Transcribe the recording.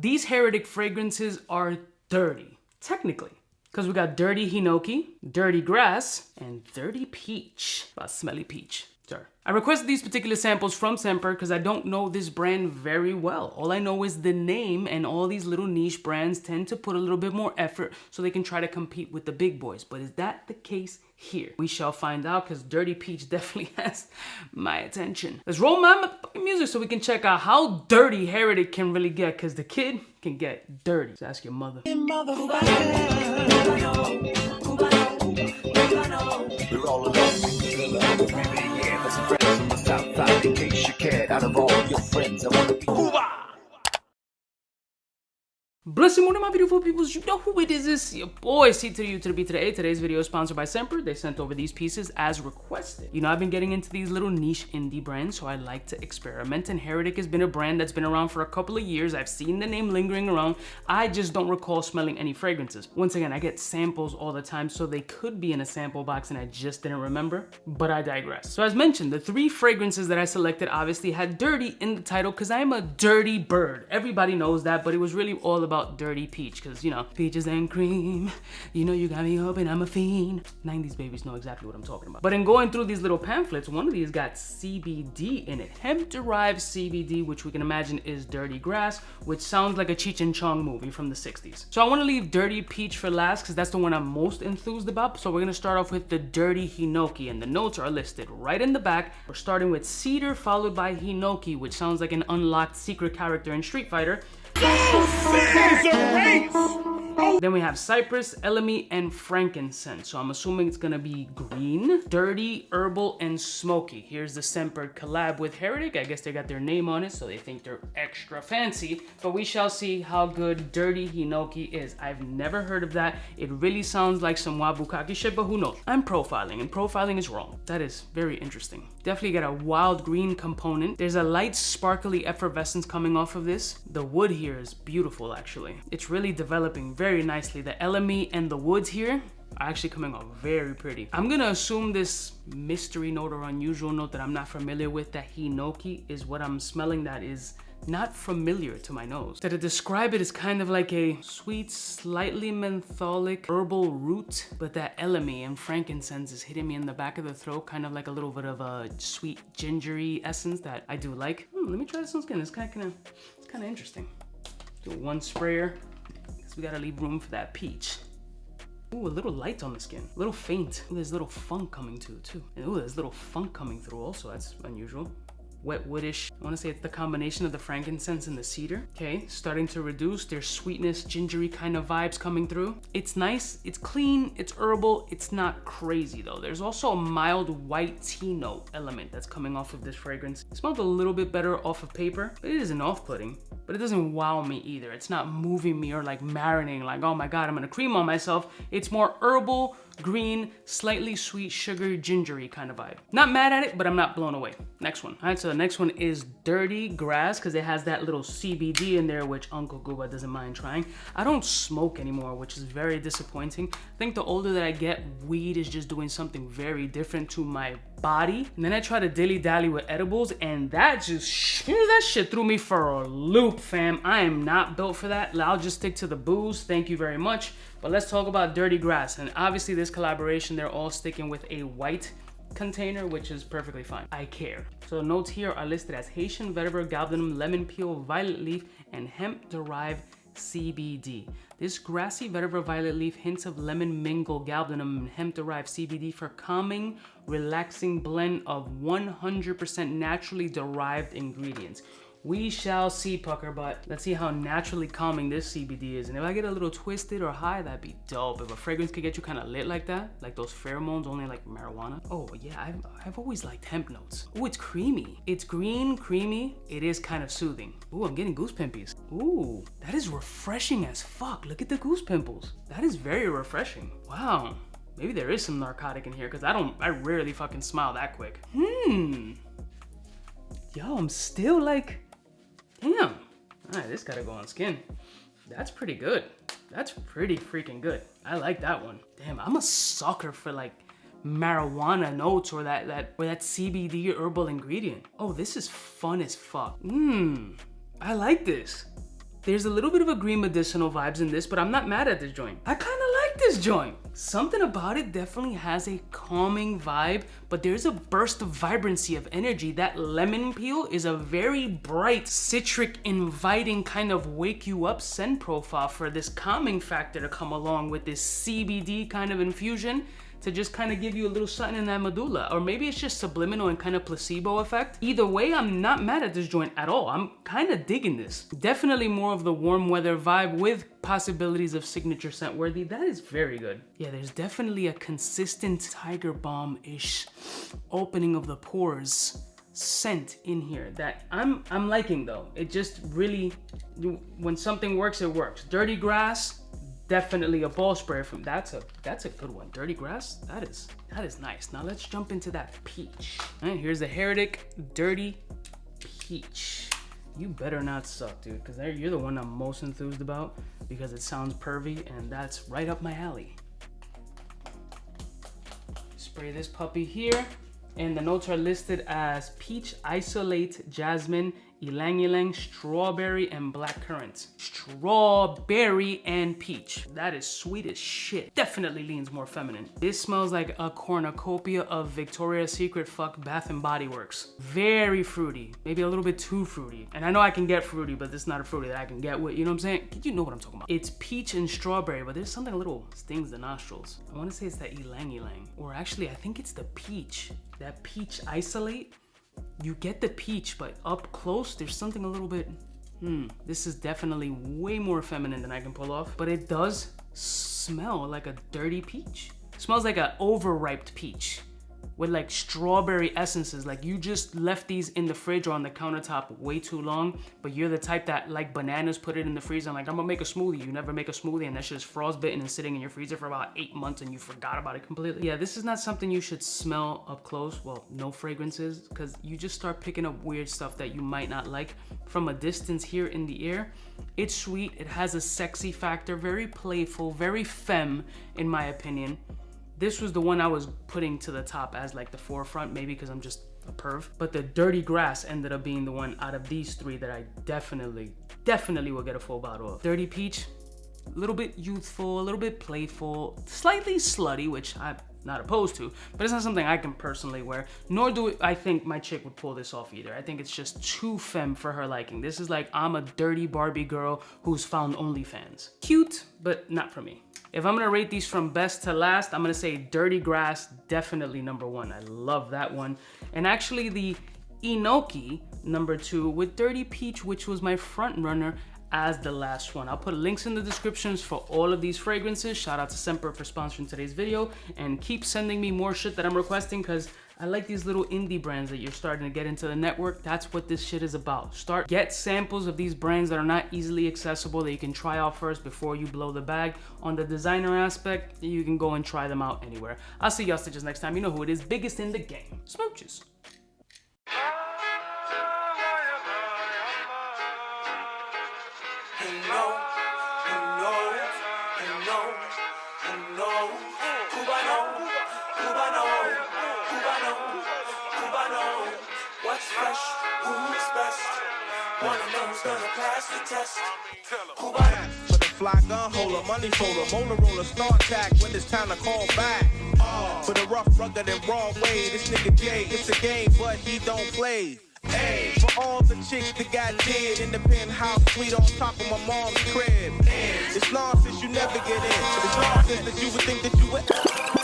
These Heretic fragrances are dirty, technically. Because we got Dirty Hinoki, Dirty Grass, and Dirty Peach. Smelly peach. Sorry. I requested these particular samples from Semper because I don't know this brand very well. All I know is the name, and all these little niche brands tend to put a little bit more effort so they can try to compete with the big boys. But is that the case here? We shall find out, because Dirty Peach definitely has my attention. Let's roll my fucking music so we can check out how dirty Heretic can really get, because the kid can get dirty. So ask your mother. We're all alone. In case you cared, out of all your friends, I want to be Blessing morning, my beautiful peoples. You know who it is. It's your boy, C to the U to the B to the A. Today's video is sponsored by Semper. They sent over these pieces as requested. You know, I've been getting into these little niche indie brands, so I like to experiment. And Heretic has been a brand that's been around for a couple of years. I've seen the name lingering around. I just don't recall smelling any fragrances. Once again, I get samples all the time, so they could be in a sample box and I just didn't remember, but I digress. So as mentioned, the 3 fragrances that I selected obviously had dirty in the title because I am a dirty bird. Everybody knows that, but it was really all about Dirty Peach, because you know, peaches and cream, you know, you got me hoping I'm a fiend. 90s babies know exactly what I'm talking about. But in going through these little pamphlets, one of these got CBD in it, hemp-derived CBD, which we can imagine is Dirty Grass, which sounds like a Cheech and Chong movie from the 60s. So I want to leave Dirty Peach for last because that's the one I'm most enthused about. So we're going to start off with the Dirty Hinoki, and the notes are listed right in the back. We're starting with cedar followed by hinoki, which sounds like an unlocked secret character in Street Fighter. Then we have cypress, elemi, and frankincense. So I'm assuming it's gonna be green, dirty, herbal, and smoky. Here's the Semper collab with Heretic. I guess they got their name on it, so they think they're extra fancy. But we shall see how good Dirty Hinoki is. I've never heard of that. It really sounds like some Wabukaki shit, but who knows? I'm profiling, and profiling is wrong. That is very interesting. Definitely got a wild green component. There's a light sparkly effervescence coming off of this. The wood here is beautiful, actually. It's really developing very nicely. The elemi and the woods here are actually coming off very pretty. I'm gonna assume this mystery note or unusual note that I'm not familiar with, that hinoki, is what I'm smelling that is not familiar to my nose. So to describe it is kind of like a sweet, slightly mentholic herbal root, but that elemi and frankincense is hitting me in the back of the throat, kind of like a little bit of a sweet gingery essence that I do like. Let me try this on skin. It's kind of interesting. Do one sprayer, because we gotta leave room for that peach. Ooh, a little light on the skin, a little faint. Ooh, there's a little funk coming to it too. And ooh, there's a little funk coming through also. That's unusual. Wet woodish. I want to say it's the combination of the frankincense and the cedar. Okay, starting to reduce. There's sweetness, gingery kind of vibes coming through. It's nice, it's clean, it's herbal. It's not crazy though. There's also a mild white tea note element that's coming off of this fragrance. It smells a little bit better off of paper. It isn't off-putting, but it doesn't wow me either. It's not moving me or like marinating, like, oh my God, I'm gonna cream on myself. It's more herbal, green, slightly sweet, sugar, gingery kind of vibe. Not mad at it, but I'm not blown away. Next one. All right, so the next one is Dirty Grass, because it has that little CBD in there, which Uncle Guba doesn't mind trying. I don't smoke anymore, which is very disappointing. I think the older that I get, weed is just doing something very different to my body. And then I try to dilly-dally with edibles, and that shit threw me for a loop, fam. I am not built for that. I'll just stick to the booze. Thank you very much. But let's talk about Dirty Grass. And obviously this collaboration, they're all sticking with a white container, which is perfectly fine. I care. So the notes here are listed as Haitian vetiver, galbanum, lemon peel, violet leaf, and hemp-derived CBD. This grassy vetiver violet leaf hints of lemon mingle, galbanum, and hemp-derived CBD for calming, relaxing blend of 100% naturally derived ingredients. We shall see, pucker butt. Let's see how naturally calming this CBD is. And if I get a little twisted or high, that'd be dope. If a fragrance could get you kind of lit like that, like those pheromones, only like marijuana. Oh yeah, I've always liked hemp notes. Ooh, it's creamy. It's green, creamy. It is kind of soothing. Ooh, I'm getting goose pimpies. Ooh, that is refreshing as fuck. Look at the goose pimples. That is very refreshing. Wow. Maybe there is some narcotic in here, because I rarely fucking smile that quick. Yo, I'm still like, damn. All right, this gotta go on skin. That's pretty good. That's pretty freaking good. I like that one. Damn, I'm a sucker for like marijuana notes or that CBD herbal ingredient. Oh, this is fun as fuck. I like this. There's a little bit of a green medicinal vibes in this, but I'm not mad at this joint. I kind of like this joint. Something about it definitely has a calming vibe, but there's a burst of vibrancy of energy. That lemon peel is a very bright, citric, inviting kind of wake you up scent profile for this calming factor to come along with this CBD kind of infusion to just kind of give you a little something in that medulla. Or maybe it's just subliminal and kind of placebo effect. Either way, I'm not mad at this joint at all. I'm kind of digging this. Definitely more of the warm weather vibe with possibilities of signature scent worthy. That is very good. Yeah, there's definitely a consistent Tiger Balm-ish opening of the pores scent in here that I'm liking though. It just really, when something works, it works. Dirty Grass, definitely a ball sprayer from that's a good one. Dirty Grass, that is nice. Now let's jump into that peach. All right, here's the Heretic Dirty Peach. You better not suck, dude, because you're the one I'm most enthused about because it sounds pervy and that's right up my alley. Spray this puppy here, and the notes are listed as peach, isolate, jasmine, ylang ylang, strawberry, and blackcurrant. Strawberry and peach. That is sweet as shit. Definitely leans more feminine. This smells like a cornucopia of Victoria's Secret fuck Bath and Body Works. Very fruity, maybe a little bit too fruity. And I know I can get fruity, but this is not a fruity that I can get with, you know what I'm saying? You know what I'm talking about. It's peach and strawberry, but there's something a little stings the nostrils. I wanna say it's that ylang ylang. Or actually, I think it's the peach. That peach isolate. You get the peach, but up close, there's something a little bit, this is definitely way more feminine than I can pull off, but it does smell like a dirty peach. It smells like an overripe peach with like strawberry essences. Like you just left these in the fridge or on the countertop way too long, but you're the type that like bananas, put it in the freezer. I'm like, I'm gonna make a smoothie. You never make a smoothie and that shit is frostbitten and sitting in your freezer for about 8 months and you forgot about it completely. Yeah, this is not something you should smell up close. Well, no fragrances, because you just start picking up weird stuff that you might not like from a distance here in the air. It's sweet, it has a sexy factor, very playful, very femme in my opinion. This was the one I was putting to the top as like the forefront, maybe because I'm just a perv. But the Dirty Grass ended up being the one out of these three that I definitely will get a full bottle of. Dirty Peach, a little bit youthful, a little bit playful, slightly slutty, which I'm not opposed to, but it's not something I can personally wear, nor do I think my chick would pull this off either. I think it's just too femme for her liking. This is like, I'm a dirty Barbie girl who's found OnlyFans. Cute, but not for me. If I'm gonna rate these from best to last, I'm gonna say Dirty Grass, definitely number 1. I love that one. And actually the hinoki, number 2, with Dirty Peach, which was my front runner, as the last one. I'll put links in the descriptions for all of these fragrances. Shout out to Semper for sponsoring today's video, and keep sending me more shit that I'm requesting, because I like these little indie brands that you're starting to get into the network. That's what this shit is about. Get samples of these brands that are not easily accessible, that you can try out first before you blow the bag. On the designer aspect, you can go and try them out anywhere. I'll see y'all stitches next time. You know who it is, biggest in the game. Smooches. What's fresh? Who's best? One of them's gonna pass the test. For the fly gun holder, money folder, molar roller, star attack when it's time to call back. For the rough, rugged, and raw way, this nigga Jay, it's a game, but he don't play. Hey, for all the chicks that got dead in the penthouse suite on top of my mom's crib. It's nonsense you never get in. It's nonsense that you would think that you would.